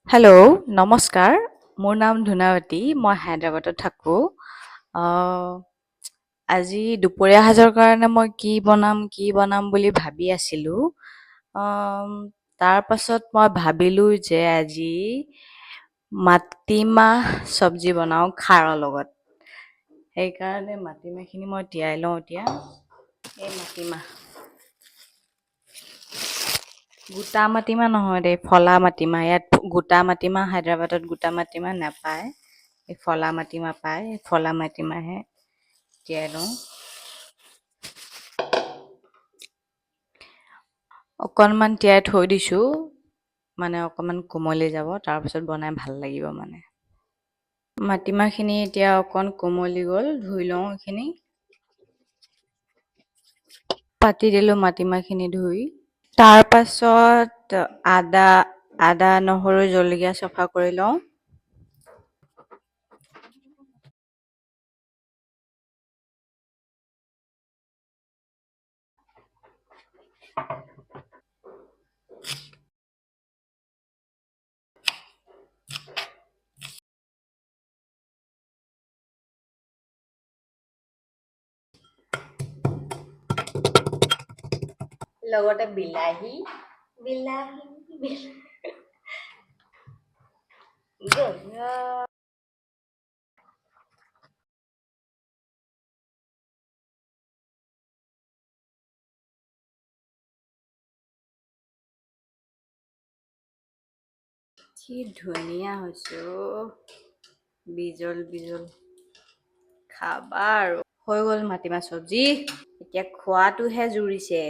Hello', নমস্কাৰ। মোৰ নাম ধুনাৱতী। মই হায়দৰাবাদত থাকোঁ। আজি দুপৰীয়া সাজৰ কাৰণে মই কি বনাম বুলি ভাবি আছিলোঁ। তাৰ পাছত মই ভাবিলোঁ যে আজি মাটিমাহ চব্জি বনাওঁ খাৰৰ লগত। সেইকাৰণে মাটিমাহখিনি মই তিয়াই লওঁ এতিয়া। এই মাটিমাহ গোটা মাটিমাহ নহয় দেই, ফলা মাটিমাহ। ইয়াত গোটা মাটিমাহ হায়দৰাবাদত গোটা মাটিমাহ নাপায়। এই ফলা মাটিমাহ পায়। এই ফলা মাটিমাহে তিয়াই লওঁ। অকণমান তিয়াই থৈ দিছোঁ, মানে অকণমান কোমলি যাব, তাৰপিছত বনাই ভাল লাগিব মানে। মাটিমাহখিনি এতিয়া অকণ কোমলি গ'ল, ধুই লওঁ এইখিনি। পাতি দিলোঁ মাটিমাহখিনি ধুই। তাৰ পাছত আদা, নহৰু, জলকীয়া চফা কৰি লওঁ। লগতে বিলাহী কি ধুনীয়া হৈছে অ'। বিজল খাবা আৰু। হৈ গ'ল মাটিমাহ চব্জি। এতিয়া খোৱাটোহে জুৰিছে।